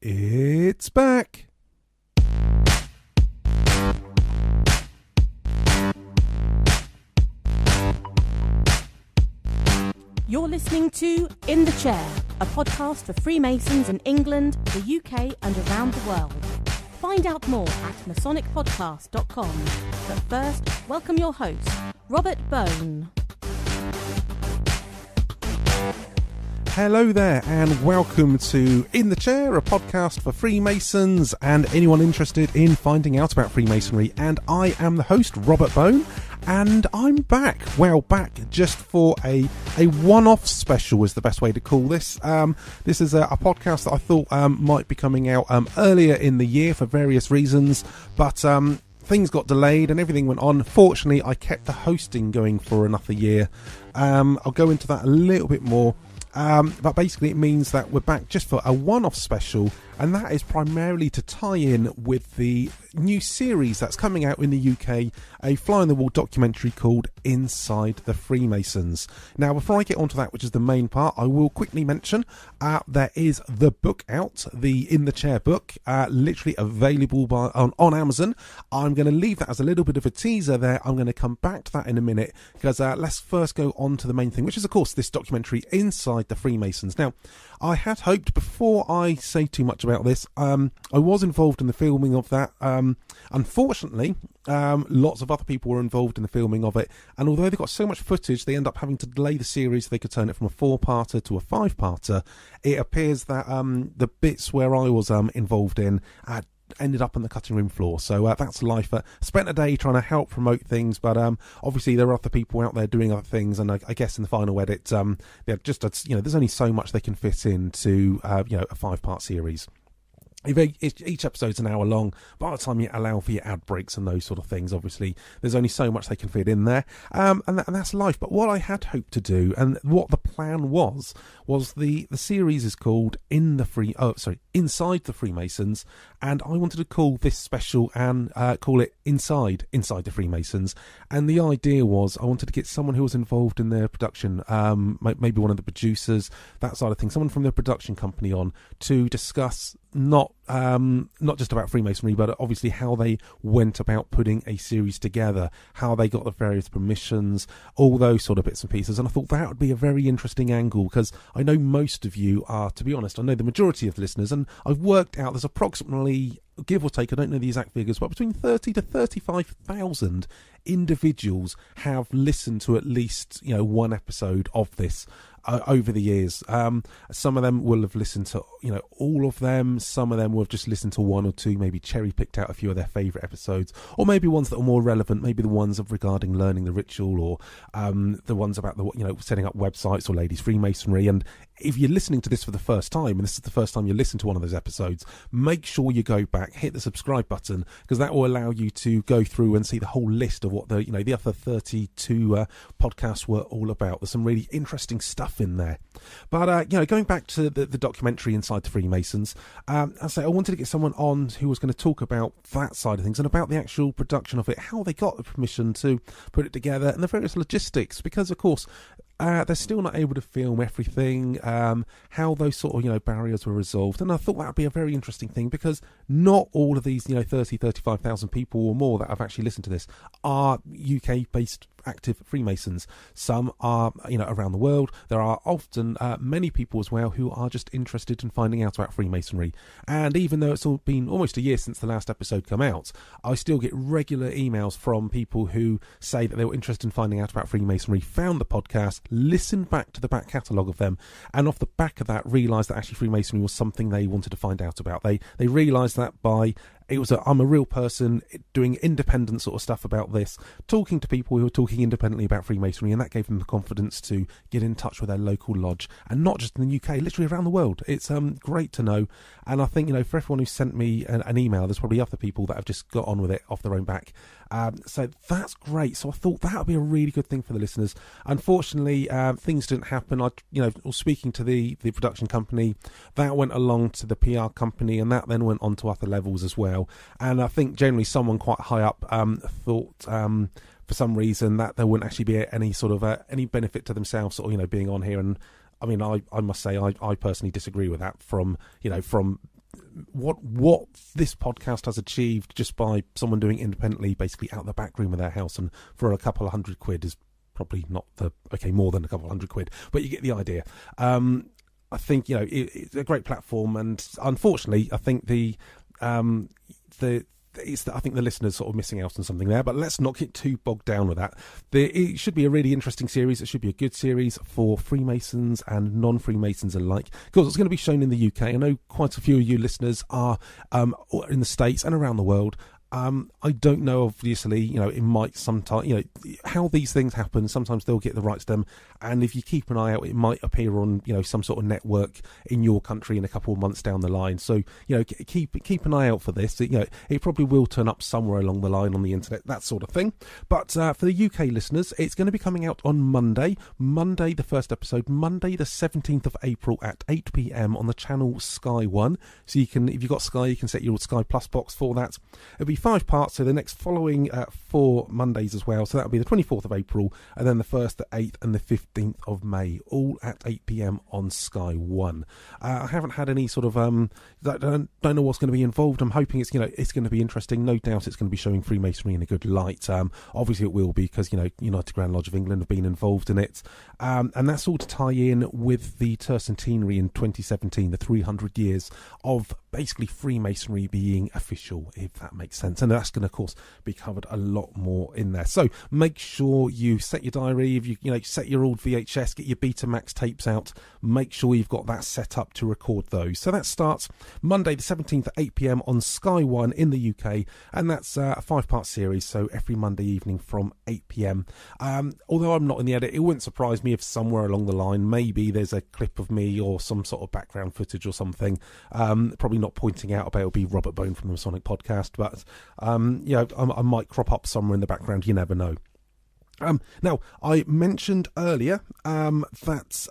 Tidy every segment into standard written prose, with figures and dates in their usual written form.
It's back. You're listening to In the Chair, a podcast for Freemasons in England, the UK and around the world. Find out more at masonicpodcast.com. But first, welcome your host, Robert Bone. Hello there and welcome to In the Chair, a podcast for Freemasons and anyone interested in finding out about Freemasonry. And I am the host, Robert Bone, and I'm back. Well, back just for a one-off special is the best way to call this. This is a podcast that I thought might be coming out earlier in the year for various reasons, but things got delayed and everything went on. Fortunately, I kept the hosting going for another year. I'll go into that a little bit more. But basically it means that we're back just for a one-off special, and that is primarily to tie in with the new series that's coming out in the UK, a fly-on-the-wall documentary called Inside the Freemasons. Now, before I get onto that, which is the main part, I will quickly mention there is the book out, the In the Chair book, literally available on Amazon. I'm going to leave that as a little bit of a teaser there. I'm going to come back to that in a minute, because let's first go on to the main thing, which is, of course, this documentary Inside the Freemasons. Now, I had hoped, before I say too much about this, I was involved in the filming of that. Unfortunately, lots of other people were involved in the filming of it, and although they got so much footage, they end up having to delay the series so they could turn it from a 4-parter to a 5-parter. It appears that the bits where I was involved in ended up on the cutting room floor, so that's life. Spent a day trying to help promote things, but obviously there are other people out there doing other things, and I guess in the final edit, there's only so much they can fit into a 5-part series. Each episode's an hour long. By the time you allow for your ad breaks and those sort of things, obviously there's only so much they can fit in there, and that's life. But what I had hoped to do, and what the plan was the series is called Inside the Freemasons, and I wanted to call this special and call it Inside the Freemasons. And the idea was I wanted to get someone who was involved in their production, maybe one of the producers, that side of things, someone from the production company on to discuss not just about Freemasonry, but obviously how they went about putting a series together, how they got the various permissions, all those sort of bits and pieces. And I thought that would be a very interesting angle, because I know most of you are, to be honest, I know the majority of the listeners, and I've worked out there's approximately, give or take, I don't know the exact figures, but between 30 to 35,000 individuals have listened to at least one episode of this over the years. Some of them will have listened to all of them. Some of them will have just listened to one or two, maybe cherry picked out a few of their favourite episodes, or maybe ones that are more relevant, maybe the ones regarding learning the ritual, or the ones about the setting up websites or ladies Freemasonry. And if you're listening to this for the first time, and this is the first time you listen to one of those episodes, make sure you go back, hit the subscribe button, because that will allow you to go through and see the whole list of what the other 32 podcasts were all about. There's some really interesting stuff in there. But going back to the documentary Inside the Freemasons, I wanted to get someone on who was going to talk about that side of things and about the actual production of it, how they got the permission to put it together, and the various logistics, because of course they're still not able to film everything, how those sort of barriers were resolved. And I thought that would be a very interesting thing, because not all of these 35,000 people or more that have actually listened to this are UK based active Freemasons. Some are around the world. There are often many people as well who are just interested in finding out about Freemasonry. And even though it's all been almost a year since the last episode came out, I still get regular emails from people who say that they were interested in finding out about Freemasonry, found the podcast, listened back to the back catalogue of them, and off the back of that realised that actually Freemasonry was something they wanted to find out about. They realised that by I'm a real person doing independent sort of stuff about this, talking to people who are talking independently about Freemasonry, and that gave them the confidence to get in touch with their local lodge, and not just in the UK, literally around the world. It's great to know, and I think for everyone who sent me an email, there's probably other people that have just got on with it off their own back. So that's great. So I thought that would be a really good thing for the listeners. Unfortunately, things didn't happen. I was speaking to the production company, that went along to the PR company, and that then went on to other levels as well. And I think generally someone quite high up thought for some reason that there wouldn't actually be any sort of any benefit to themselves, or being on here. And I mean, I must say I personally disagree with that from what this podcast has achieved just by someone doing it independently, basically out the back room of their house, and for a couple of £100 is probably not more than a couple of £100, but you get the idea. I think it's a great platform, and unfortunately, I think I think the listeners sort of missing out on something there, but let's not get too bogged down with that. It should be a really interesting series. It should be a good series for Freemasons and non-Freemasons alike, because it's going to be shown in the UK. I know quite a few of you listeners are in the States and around the world. I don't know, obviously, it might sometimes, how these things happen. Sometimes they'll get the rights to them, and if you keep an eye out, it might appear on, some sort of network in your country in a couple of months down the line. So, keep an eye out for this. It probably will turn up somewhere along the line on the internet, that sort of thing. But for the UK listeners, it's going to be coming out on Monday, the first episode, Monday the 17th of April at 8 p.m. on the channel Sky One. So you can, if you've got Sky, you can set your Sky Plus box for that. It'll be 5 parts, so the next following 4 Mondays as well. So that'll be the 24th of April, and then the 1st, the 8th, and the 15th of May, all at 8 p.m. on Sky One. I haven't had any sort of don't know what's going to be involved. I'm hoping it's it's going to be interesting. No doubt it's going to be showing Freemasonry in a good light. Obviously it will be, because United Grand Lodge of England have been involved in it, and that's all to tie in with the tercentenary in 2017, the 300 years of basically Freemasonry being official, if that makes sense. And that's going to, of course, be covered a lot more in there. So make sure you set your diary. If you set your old VHS, get your Betamax tapes out. Make sure you've got that set up to record those. So that starts Monday the 17th at 8 p.m. on Sky One in the UK, and that's a 5-part series. So every Monday evening from 8 p.m. Although I'm not in the edit, it wouldn't surprise me if somewhere along the line maybe there's a clip of me or some sort of background footage or something. Probably not pointing out about it'll be Robert Bone from the Masonic podcast, but I might crop up somewhere in the background. You never know. Now, I mentioned earlier that,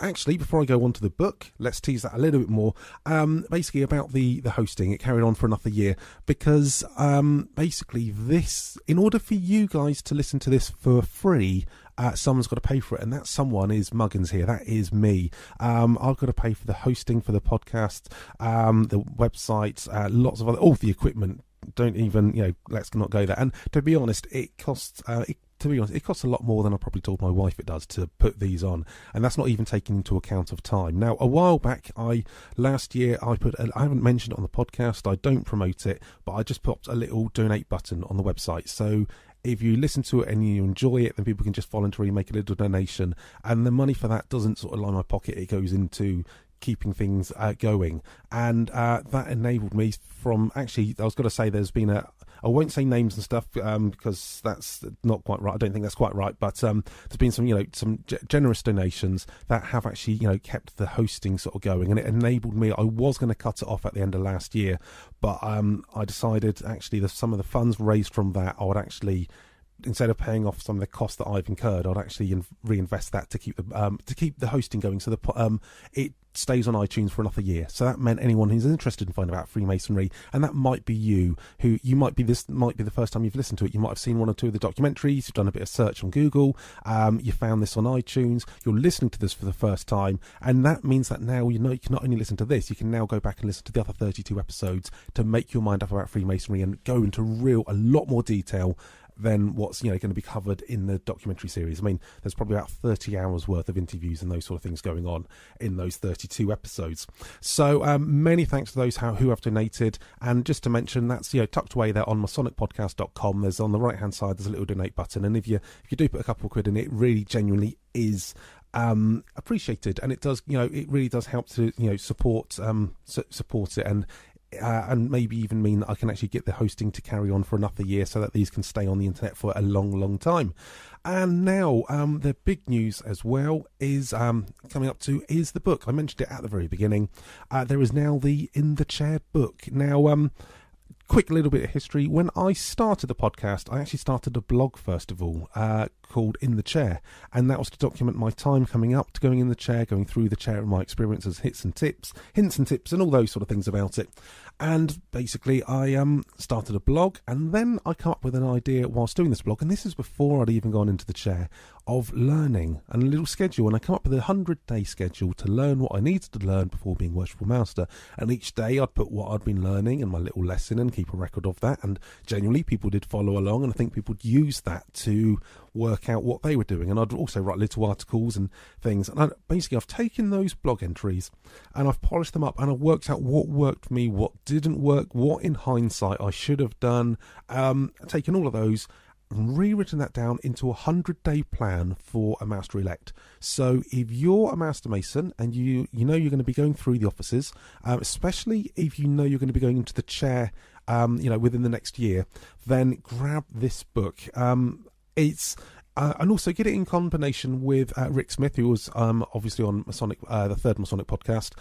actually, before I go on to the book, let's tease that a little bit more, basically about the hosting. It carried on for another year, because basically this, in order for you guys to listen to this for free, someone's got to pay for it, and that someone is Muggins here. That is me. I've got to pay for the hosting for the podcast, the website, lots of all the equipment. Don't even, let's not go there. And to be honest, it costs a lot more than I probably told my wife it does to put these on, and that's not even taking into account of time. Now, a while back, last year I haven't mentioned it on the podcast, I don't promote it, but I just popped a little donate button on the website. So if you listen to it and you enjoy it, then people can just voluntarily make a little donation, and the money for that doesn't sort of line my pocket. It goes into keeping things going, and that enabled me from, actually, I was going to say there's been I won't say names and stuff because that's not quite right. I don't think that's quite right, but there's been some generous donations that have actually kept the hosting sort of going, and it enabled me. I was going to cut it off at the end of last year, but I decided actually some of the funds raised from that I would actually, instead of paying off some of the costs that I've incurred, I'd actually reinvest that to keep the hosting going. So it stays on iTunes for another year. So that meant anyone who's interested in finding out Freemasonry, and that might be you, who you might be the first time you've listened to it. You might have seen one or two of the documentaries, you've done a bit of search on Google, you found this on iTunes, you're listening to this for the first time, and that means that now you can not only listen to this, you can now go back and listen to the other 32 episodes to make your mind up about Freemasonry and go into a lot more detail than what's going to be covered in the documentary series. I mean, there's probably about 30 hours worth of interviews and those sort of things going on in those 32 episodes. So many thanks to those who have donated, and just to mention, that's tucked away there on masonicpodcast.com. There's on the right hand side, there's a little donate button, and if you do put a couple of quid in, it really genuinely is appreciated, and it does it really does help to support it, and maybe even mean that I can actually get the hosting to carry on for another year, so that these can stay on the internet for a long time. And now the big news as well is coming up to is the book. I mentioned it at the very beginning. There is now the In the Chair book. Now, quick little bit of history. When I started the podcast, I actually started a blog first of all called In the Chair, and that was to document my time coming up to going in the chair, going through the chair, and my experiences, hints and tips, and all those sort of things about it. And basically, I started a blog, and then I come up with an idea whilst doing this blog, and this is before I'd even gone into the chair, of learning and a little schedule. And I come up with a 100-day schedule to learn what I needed to learn before being Worshipful Master. And each day I'd put what I'd been learning and my little lesson and keep a record of that. And genuinely, people did follow along, and I think people would use that to work out what they were doing. And I'd also write little articles and things. And I've taken those blog entries and I've polished them up, and I've worked out what worked for me, what didn't work, what in hindsight I should have done. Taken all of those and rewritten that down into a 100-day plan for a Master Elect. So if you're a Master Mason and you know you're going to be going through the offices, especially if you know you're going to be going into the chair within the next year, then grab this book. And also get it in combination with Rick Smith, who was obviously on Masonic, the third Masonic podcast,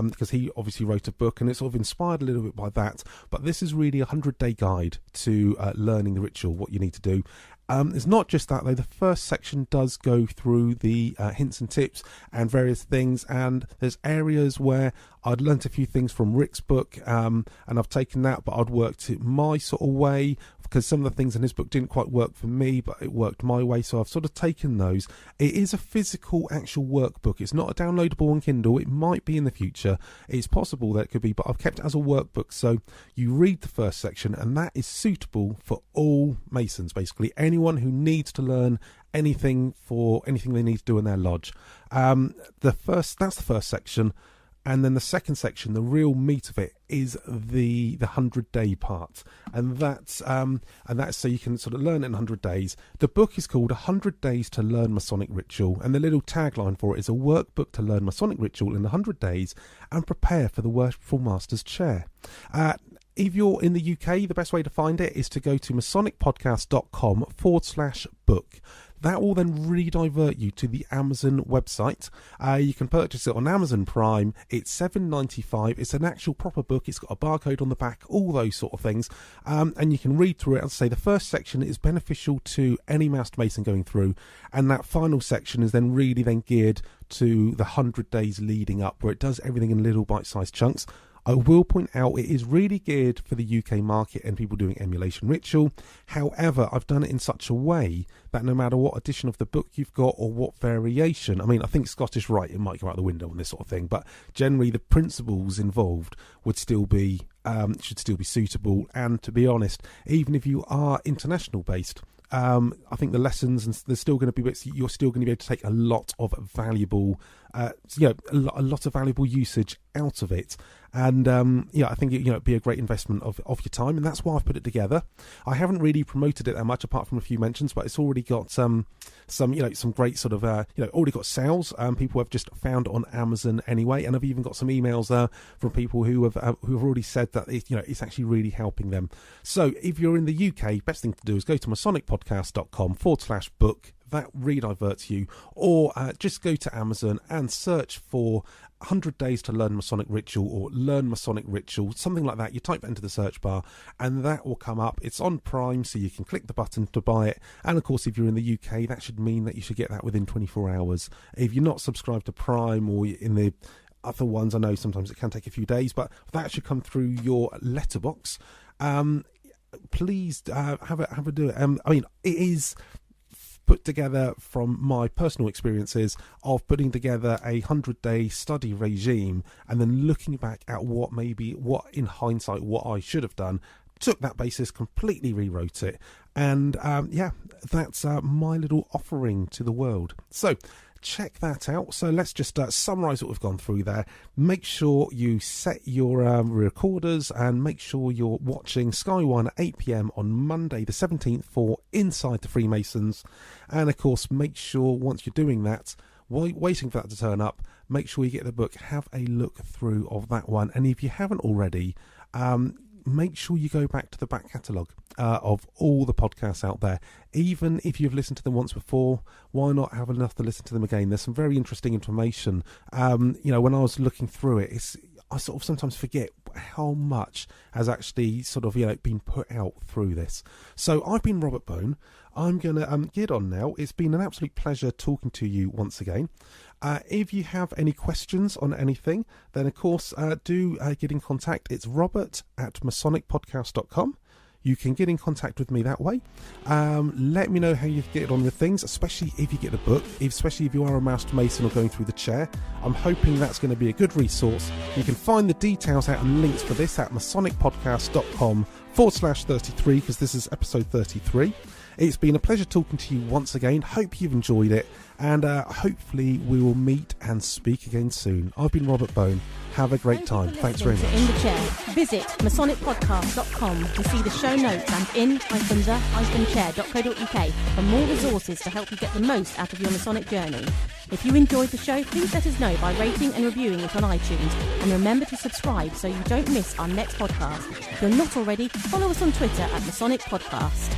because he obviously wrote a book, and it's sort of inspired a little bit by that. But this is really a 100-day guide to learning the ritual, what you need to do. It's not just that, though. The first section does go through the hints and tips and various things, and there's areas where I'd learnt a few things from Rick's book, and I've taken that, but I'd worked it my sort of way, because some of the things in his book didn't quite work for me, but it worked my way, so I've sort of taken those. It is a physical, actual workbook. It's not a downloadable on Kindle. It might be in the future. It's possible that it could be, but I've kept it as a workbook, so you read the first section, and that is suitable for all Masons, basically. Anyone who needs to learn anything they need to do in their lodge. That's the first section. And then the second section, the real meat of it, is the 100-day part, and that's so you can sort of learn it in 100 days. The book is called 100 Days to Learn Masonic Ritual, and the little tagline for it is a workbook to learn Masonic Ritual in 100 days and prepare for the Worshipful Master's chair. If you're in the UK, the best way to find it is to go to masonicpodcast.com/book. That will then re-divert you to the Amazon website. You can purchase it on Amazon Prime. It's $7.95. It's an actual proper book. It's got a barcode on the back, all those sort of things. And you can read through it. As I say, the first section is beneficial to any Master Mason going through. And that final section is then really geared to the 100 days leading up, where it does everything in little bite-sized chunks. I will point out it is really geared for the UK market and people doing emulation ritual. However, I've done it in such a way that no matter what edition of the book you've got or what variation, I think Scottish Rite, it might go out the window on this sort of thing, but generally the principles involved would still be should still be suitable. And to be honest, even if you are international based, I think the lessons, and there's still going to be bits you're still going to be able to take a lot of valuable, a lot of valuable usage out of it. And I think it'd be a great investment of your time, and that's why I've put it together. I haven't really promoted it that much, apart from a few mentions, but it's already got some great sort of already got sales. People have just found on Amazon anyway, and I've even got some emails from people who have already said that it's actually really helping them. So if you're in the UK, best thing to do is go to masonicpodcast.com/book. That re-diverts you, or just go to Amazon and search for 100 Days to Learn Masonic Ritual or Learn Masonic Ritual, something like that. You type that into the search bar and that will come up. It's on Prime, so you can click the button to buy it. And of course, if you're in the UK, that should mean that you should get that within 24 hours. If you're not subscribed to Prime or in the other ones, I know sometimes it can take a few days, but that should come through your letterbox. Please have a do it. It is put together from my personal experiences of putting together a 100-day study regime and then looking back at what in hindsight what I should have done. Took that basis, completely rewrote it, and that's my little offering to the world. So check that out. So let's just summarize what we've gone through there. Make sure you set your recorders and make sure you're watching Sky One at 8 p.m. on Monday the 17th for Inside the Freemasons. And of course, make sure once you're doing that, waiting for that to turn up, make sure you get the book, have a look through of that one. And if you haven't already, make sure you go back to the back catalogue of all the podcasts out there. Even if you've listened to them once before, why not have enough to listen to them again? There's some very interesting information. When I was looking through it, I sort of sometimes forget how much has actually sort of, been put out through this. So I've been Robert Bone. I'm going to get on now. It's been an absolute pleasure talking to you once again. If you have any questions on anything, then of course do get in contact. It's robert@masonicpodcast.com. You can get in contact with me that way. Let me know how you get on with things, especially if you get the book, especially if you are a Master Mason or going through the chair. I'm hoping that's going to be a good resource. You can find the details out and links for this at masonicpodcast.com/33, because this is episode 33. It's been a pleasure talking to you once again. Hope you've enjoyed it, and hopefully we will meet and speak again soon. I've been Robert Bone. Have a great time. Thanks very much. In the Chair. Visit masonicpodcast.com to see the show notes and in-the-chair.co.uk for more resources to help you get the most out of your Masonic journey. If you enjoyed the show, please let us know by rating and reviewing it on iTunes. And remember to subscribe so you don't miss our next podcast. If you're not already, follow us on Twitter at Masonic Podcast.